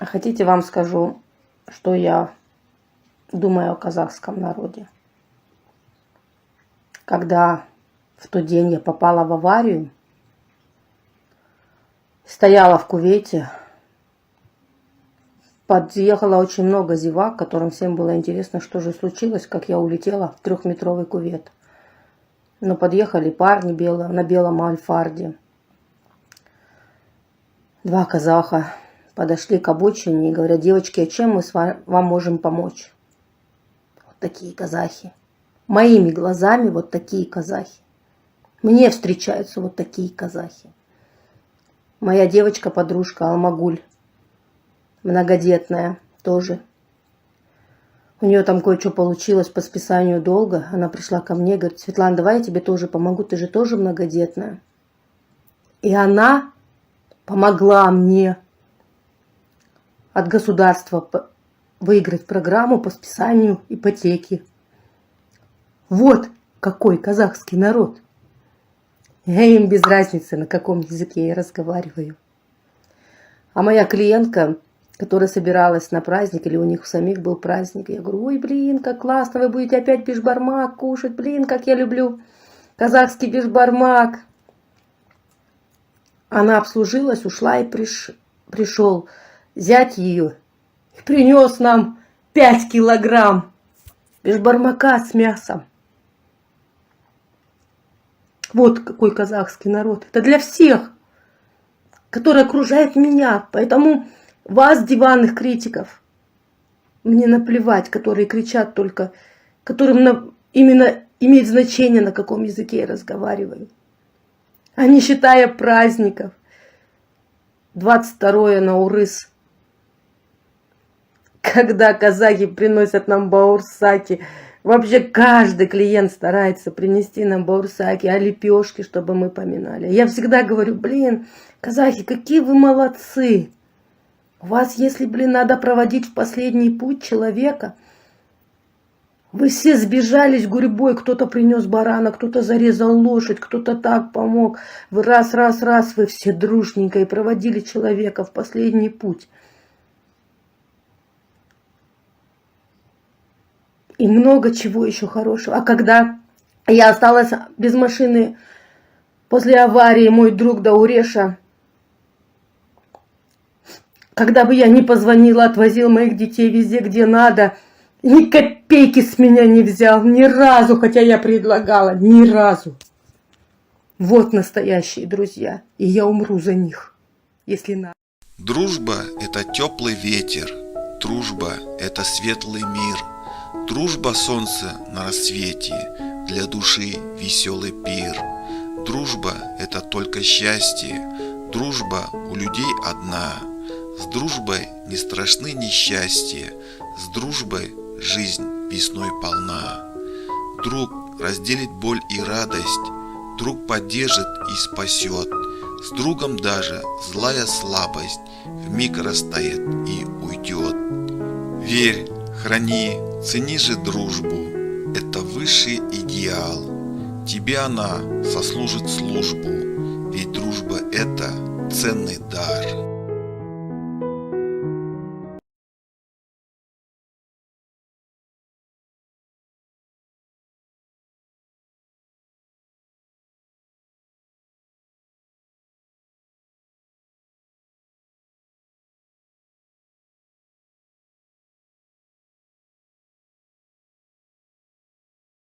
Хотите, вам скажу, что я думаю о казахском народе? Когда в тот день я попала в аварию, стояла в кювете, подъехало очень много зевак, которым всем было интересно, что же случилось, как я улетела в 3-метровый кювет. Но подъехали парни на белом альфарде. 2 казаха подошли к обочине и говорят: девочки, а чем мы вам можем помочь? Вот такие казахи. Моими глазами вот такие казахи. Мне встречаются вот такие казахи. Моя девочка-подружка Алмагуль, многодетная тоже. У нее там кое-что получилось по списанию долга. Она пришла ко мне и говорит: Светлана, давай я тебе тоже помогу, ты же тоже многодетная. И она помогла мне от государства выиграть программу по списанию ипотеки. Вот какой казахский народ. Им без разницы, на каком языке я разговариваю. А моя клиентка, которая собиралась на праздник, или у них у самих был праздник, я говорю: ой, блин, как классно, вы будете опять бишбармак кушать, блин, как я люблю казахский бишбармак. Она обслужилась, ушла, и пришел зять ее и принес нам 5 килограмм бишбармака с мясом. Вот какой казахский народ. Это для всех, которые окружают меня. Поэтому вас, диванных критиков, мне наплевать, которые кричат только, которым именно имеет значение, на каком языке я разговариваю. А не считая праздников. 22 Наурыз, когда казахи приносят нам баурсаки. Вообще каждый клиент старается принести нам баурсаки, а лепешки, чтобы мы поминали. Я всегда говорю: блин, казахи, какие вы молодцы. У вас, если, блин, надо проводить в последний путь человека, вы все сбежались гурьбой, кто-то принес барана, кто-то зарезал лошадь, кто-то так помог. Вы раз, вы все дружненько и проводили человека в последний путь. И много чего еще хорошего. А когда я осталась без машины после аварии, мой друг Дауреша, когда бы я не позвонила, отвозил моих детей везде, где надо, ни копейки с меня не взял, ни разу, хотя я предлагала, ни разу. Вот настоящие друзья, и я умру за них, если надо. Дружба – это теплый ветер, дружба – это светлый мир, дружба – солнце на рассвете, для души веселый пир. Дружба – это только счастье, дружба у людей одна. С дружбой не страшны несчастья, с дружбой жизнь весной полна. Друг разделит боль и радость, друг поддержит и спасет. С другом даже злая слабость вмиг растает и уйдет. Верь, храни, цени же дружбу, это высший идеал. Тебе она сослужит службу, ведь дружба – это ценный дар.